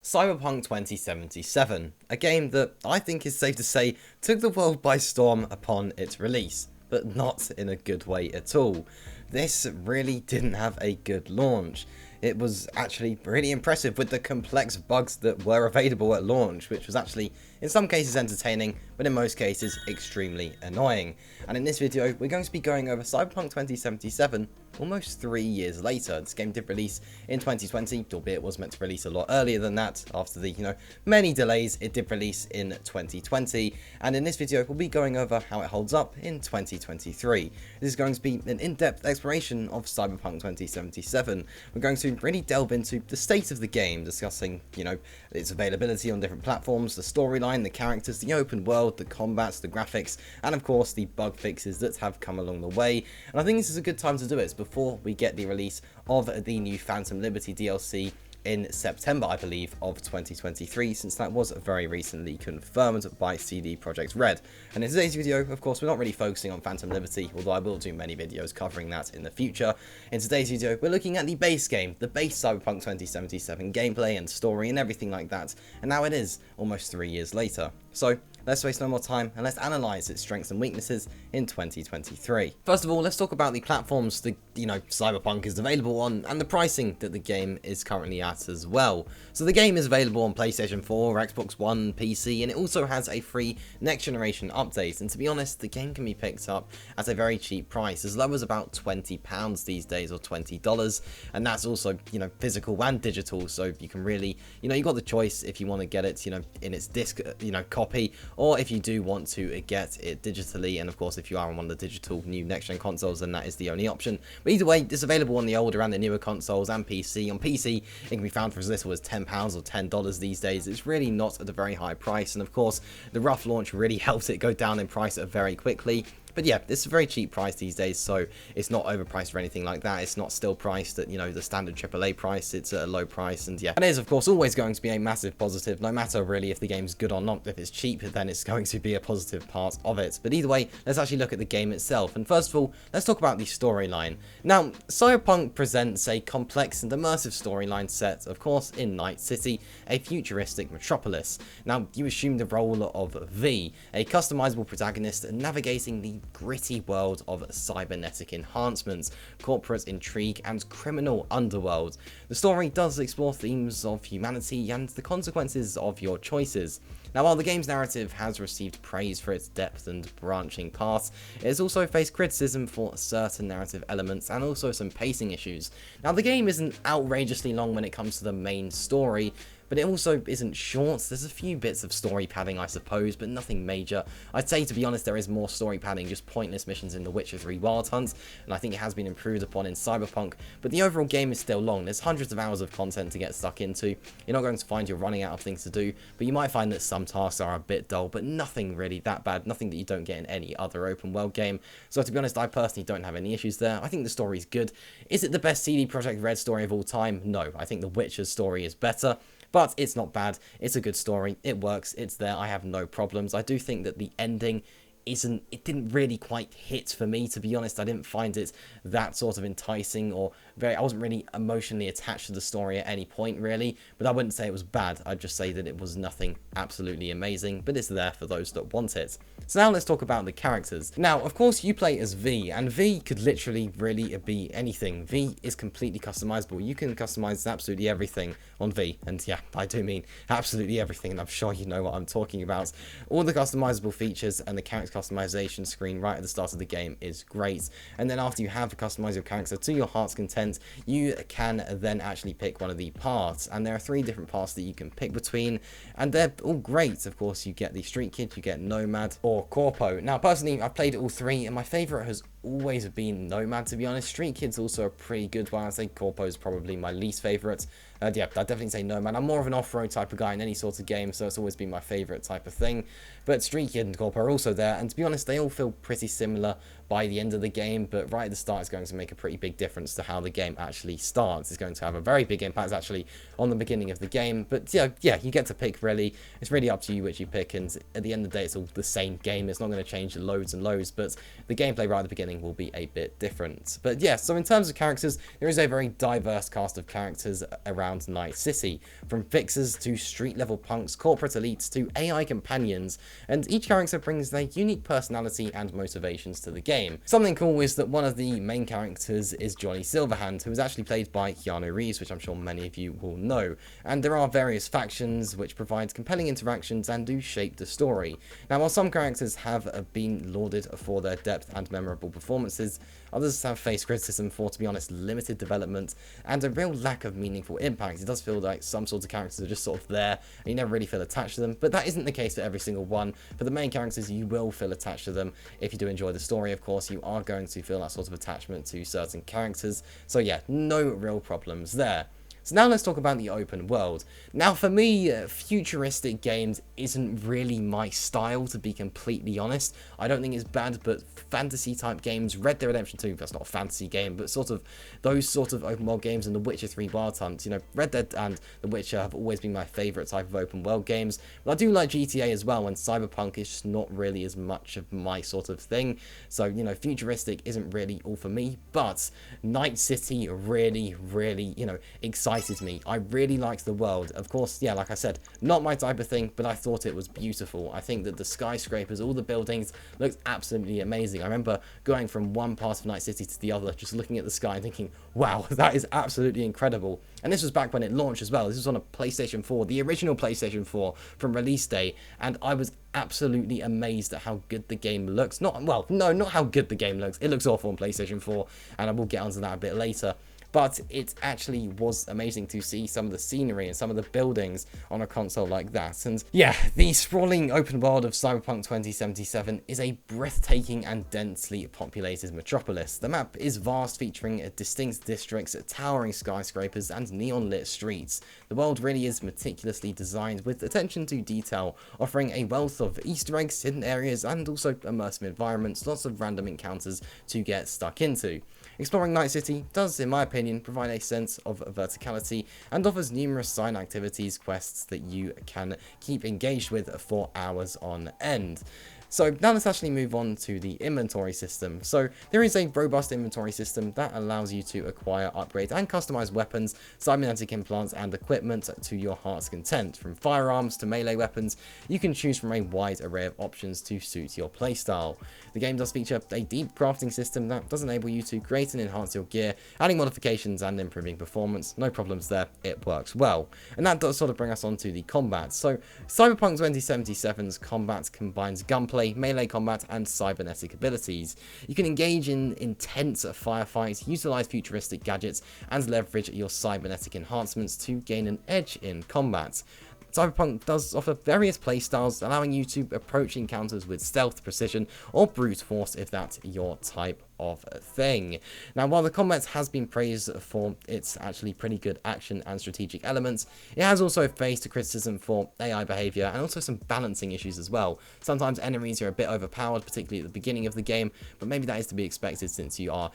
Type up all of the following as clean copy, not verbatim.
Cyberpunk 2077, a game that I think is safe to say took the world by storm upon its release, but not in a good way at all. This really didn't have a good launch. It was actually really impressive with the complex bugs that were available at launch, which was actually in some cases entertaining, but in most cases extremely annoying. And in this video, we're going to be going over Cyberpunk 2077 almost 3 years later. This game did release in 2020, albeit it was meant to release a lot earlier than that. After the, many delays, it did release in 2020. And in this video, we'll be going over how it holds up in 2023. This is going to be an in-depth exploration of Cyberpunk 2077. We're going to really delve into the state of the game, discussing, its availability on different platforms, the storyline, the characters, the open world, the combats, the graphics, and of course the bug fixes that have come along the way. And I think this is a good time to do it before we get the release of the new Phantom Liberty DLC in September, I believe, of 2023, since that was very recently confirmed by CD Projekt RED. And in today's video, of course, we're not really focusing on Phantom Liberty, although I will do many videos covering that in the future. In today's video, we're looking at the base game, the base Cyberpunk 2077 gameplay and story and everything like that, and now it is almost 3 years later. So let's waste no more time and let's analyse its strengths and weaknesses in 2023. First of all, let's talk about the platforms that, Cyberpunk is available on and the pricing that the game is currently at as well. So the game is available on PlayStation 4, Xbox One, PC, and it also has a free next generation update. And to be honest, the game can be picked up at a very cheap price, as low as about £20 these days, or $20. And that's also, physical and digital. So you can really, you got the choice if you want to get it, in its disc, copy, or if you do want to get it digitally. And of course, if you are on one of the digital new next-gen consoles, then that is the only option. But either way, it's available on the older and the newer consoles and PC. On PC, it can be found for as little as £10 or $10 these days. It's really not at a very high price. And of course, the rough launch really helped it go down in price very quickly. But yeah, it's a very cheap price these days, so it's not overpriced or anything like that. It's not still priced at, the standard AAA price. It's at a low price, and yeah. And it is, of course, always going to be a massive positive, no matter really if the game's good or not. If it's cheap, then it's going to be a positive part of it. But either way, let's actually look at the game itself. And first of all, let's talk about the storyline. Now, Cyberpunk presents a complex and immersive storyline set, of course, in Night City, a futuristic metropolis. Now, you assume the role of V, a customizable protagonist navigating the gritty world of cybernetic enhancements, corporate intrigue, and criminal underworld. The story does explore themes of humanity and the consequences of your choices. Now, while the game's narrative has received praise for its depth and branching paths, it has also faced criticism for certain narrative elements and also some pacing issues. Now, the game isn't outrageously long when it comes to the main story, but it also isn't short. There's a few bits of story padding, I suppose, but nothing major. I'd say, to be honest, there is more story padding, just pointless missions in The Witcher 3 Wild Hunt, and I think it has been improved upon in Cyberpunk, but the overall game is still long. There's hundreds of hours of content to get stuck into. You're not going to find you're running out of things to do, but you might find that some tasks are a bit dull, but nothing really that bad, nothing that you don't get in any other open world game. So to be honest, I personally don't have any issues there. I think the story's good. Is it the best CD Projekt RED story of all time? No, I think The Witcher's story is better. But it's not bad, it's a good story, it works, it's there, I have no problems. I do think that the ending it didn't really quite hit for me, to be honest. I didn't find it that sort of enticing, or I wasn't really emotionally attached to the story at any point, really. But I wouldn't say it was bad, I'd just say that it was nothing absolutely amazing, but it's there for those that want it. So now let's talk about the characters. Now, of course, you play as V, and V could literally really be anything. V is completely customizable. You can customize absolutely everything on V, and yeah, I do mean absolutely everything, and I'm sure you know what I'm talking about. All the customizable features and the character customization screen right at the start of the game is great, and then after you have customized your character to your heart's content, you can then actually pick one of the paths, and there are 3 different paths that you can pick between, and they're all great. Of course, you get the Street Kid, you get Nomad, or Corpo. Now, personally, I've played all 3, and my favorite has always been Nomad, to be honest. Street Kid's also a pretty good one. I'd say Corpo's probably my least favorite. Yeah, I'd definitely say Nomad. I'm more of an off-road type of guy in any sort of game, so it's always been my favorite type of thing. But Street Kid and Corpo are also there, and to be honest, they all feel pretty similar by the end of the game, but right at the start it's going to make a pretty big difference to how the game actually starts. It's going to have a very big impact actually on the beginning of the game, but yeah, you get to pick really. It's really up to you which you pick, and at the end of the day it's all the same game. It's not going to change loads and loads, but the gameplay right at the beginning beginning will be a bit different. But yeah, so in terms of characters, there is a very diverse cast of characters around Night City, from fixers to street level punks, corporate elites to AI companions, and each character brings their unique personality and motivations to the game. Something cool is that one of the main characters is Johnny Silverhand, who is actually played by Keanu Reeves, which I'm sure many of you will know, and there are various factions which provide compelling interactions and do shape the story. Now, while some characters have been lauded for their depth and memorable performances, others have faced criticism for, to be honest, limited development and a real lack of meaningful impact. It does feel like some sorts of characters are just sort of there and you never really feel attached to them, but that isn't the case for every single one. For the main characters, you will feel attached to them. If you do enjoy the story, of course, you are going to feel that sort of attachment to certain characters. So yeah, no real problems there. So now let's talk about the open world. Now for me, futuristic games isn't really my style, to be completely honest. I don't think it's bad, but fantasy type games, Red Dead Redemption 2, that's not a fantasy game, but sort of those sort of open world games and The Witcher 3 Wild Hunt, you know, Red Dead and The Witcher have always been my favourite type of open world games. But I do like GTA as well, and Cyberpunk is just not really as much of my sort of thing. So, you know, futuristic isn't really all for me, but Night City really, you know, excited me. I really liked the world. Of course, yeah, like I said, not my type of thing, but I thought it was beautiful. I think that the skyscrapers, all the buildings looked absolutely amazing. I remember going from one part of Night City to the other, just looking at the sky and thinking, wow, that is absolutely incredible. And this was back when it launched as well. This was on a PlayStation 4, the original PlayStation 4 from release day, and I was absolutely amazed at how good the game looks. Not how good the game looks. It looks awful on PlayStation 4, and I will get onto that a bit later. But it actually was amazing to see some of the scenery and some of the buildings on a console like that. And yeah, the sprawling open world of Cyberpunk 2077 is a breathtaking and densely populated metropolis. The map is vast, featuring distinct districts, towering skyscrapers, and neon-lit streets. The world really is meticulously designed with attention to detail, offering a wealth of Easter eggs, hidden areas, and also immersive environments, lots of random encounters to get stuck into. Exploring Night City does, in my opinion, provide a sense of verticality and offers numerous side activities, quests that you can keep engaged with for hours on end. So now let's actually move on to the inventory system. So there is a robust inventory system that allows you to acquire, upgrade, and customize weapons, cybernetic implants, and equipment to your heart's content. From firearms to melee weapons, you can choose from a wide array of options to suit your playstyle. The game does feature a deep crafting system that does enable you to create and enhance your gear, adding modifications and improving performance. No problems there, it works well. And that does sort of bring us on to the combat. So Cyberpunk 2077's combat combines gunplay, melee combat, and cybernetic abilities. You can engage in intense firefights, utilize futuristic gadgets, and leverage your cybernetic enhancements to gain an edge in combat. Cyberpunk does offer various playstyles, allowing you to approach encounters with stealth, precision, or brute force if that's your type of thing. Now, while the combat has been praised for its actually pretty good action and strategic elements, it has also faced criticism for AI behavior and also some balancing issues as well. Sometimes enemies are a bit overpowered, particularly at the beginning of the game, but maybe that is to be expected since you are,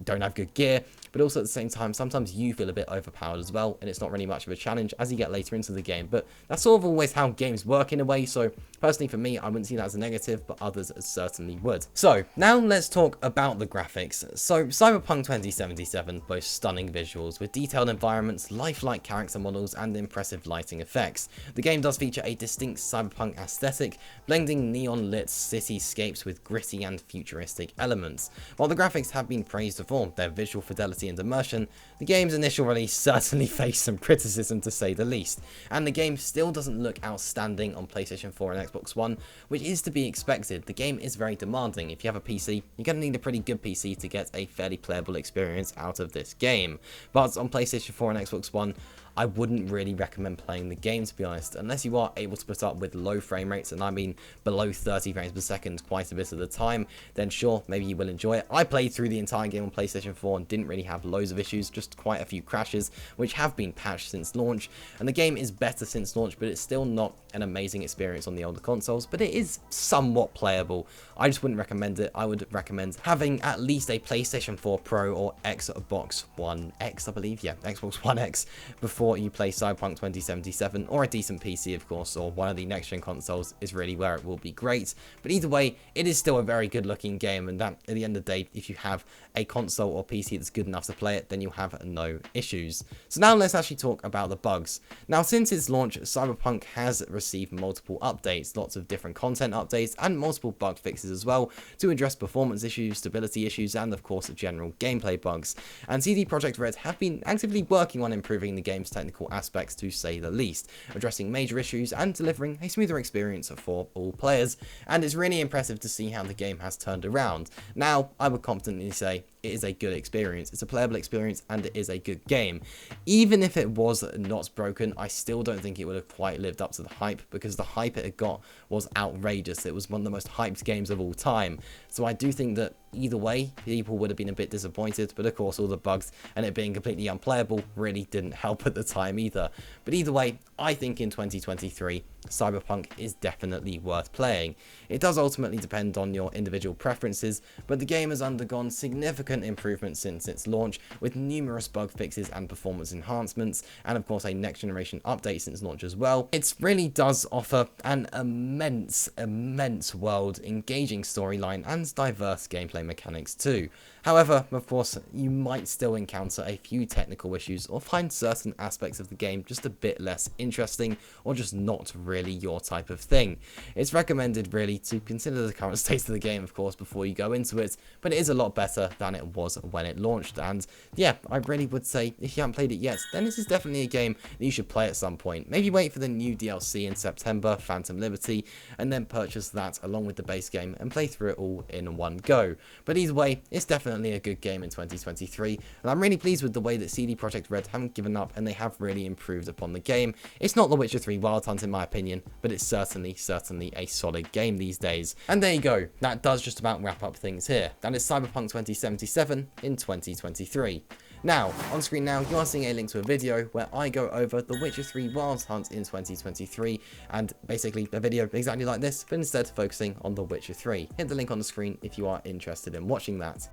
don't have good gear, but also at the same time, sometimes you feel a bit overpowered as well, and it's not really much of a challenge as you get later into the game. But that's sort of always how games work in a way, so personally for me, I wouldn't see that as a negative, but others certainly would. So now let's talk about the graphics. So Cyberpunk 2077 boasts stunning visuals with detailed environments, lifelike character models, and impressive lighting effects. The game does feature a distinct cyberpunk aesthetic, blending neon-lit cityscapes with gritty and futuristic elements. While the graphics have been praised for their visual fidelity and immersion, the game's initial release certainly faced some criticism, to say the least, and the game still doesn't look outstanding on PlayStation 4 and Xbox One, which is to be expected. The game is very demanding. If you have a PC, you're going to need a pretty good PC to get a fairly playable experience out of this game. But on PlayStation 4 and Xbox One, I wouldn't really recommend playing the game, to be honest, unless you are able to put up with low frame rates, and I mean below 30 frames per second quite a bit of the time, then sure, maybe you will enjoy it. I played through the entire game on PlayStation 4 and didn't really have loads of issues, just quite a few crashes, which have been patched since launch, and the game is better since launch, but it's still not an amazing experience on the older consoles, but it is somewhat playable. I just wouldn't recommend it. I would recommend having at least a PlayStation 4 Pro or Xbox One X, I believe, yeah, Xbox One X, before before you play Cyberpunk 2077, or a decent PC of course, or one of the next gen consoles is really where it will be great. But either way, it is still a very good looking game, and that at the end of the day, if you have a console or PC that's good enough to play it, then you'll have no issues. So now let's actually talk about the bugs. Now since its launch, Cyberpunk has received multiple updates, lots of different content updates, and multiple bug fixes as well to address performance issues, stability issues, and of course general gameplay bugs. And CD Projekt RED have been actively working on improving the game's technical aspects to say the least, addressing major issues and delivering a smoother experience for all players, and it's really impressive to see how the game has turned around. Now, I would confidently say it is a good experience, it's a playable experience, and it is a good game. Even if it was not broken, I still don't think it would have quite lived up to the hype, because the hype it had got was outrageous. It was one of the most hyped games of all time. So I do think that either way, people would have been a bit disappointed, but of course all the bugs and it being completely unplayable really didn't help at the time either. But either way, I think in 2023, Cyberpunk is definitely worth playing. It does ultimately depend on your individual preferences, but the game has undergone significant improvements since its launch, with numerous bug fixes and performance enhancements, and of course a next generation update since launch as well. It really does offer an immense world, engaging storyline, and diverse gameplay mechanics too. However, of course, you might still encounter a few technical issues or find certain aspects of the game just a bit less interesting, or just not really your type of thing. It's recommended really to consider the current state of the game, of course, before you go into it, but it is a lot better than it was when it launched. And yeah, I really would say if you haven't played it yet, then this is definitely a game that you should play at some point. Maybe wait for the new DLC in September, Phantom Liberty, and then purchase that along with the base game and play through it all in one go. But either way, it's definitely a good game in 2023, and I'm really pleased with the way that CD Projekt RED haven't given up and they have really improved upon the game. It's not The Witcher 3 Wild Hunt in my opinion, but it's certainly a solid game these days. And there you go, that does just about wrap up things here. That is Cyberpunk 2077 in 2023. Now, on screen now, you are seeing a link to a video where I go over The Witcher 3 Wild Hunt in 2023, and basically a video exactly like this, but instead focusing on The Witcher 3. Hit the link on the screen if you are interested in watching that.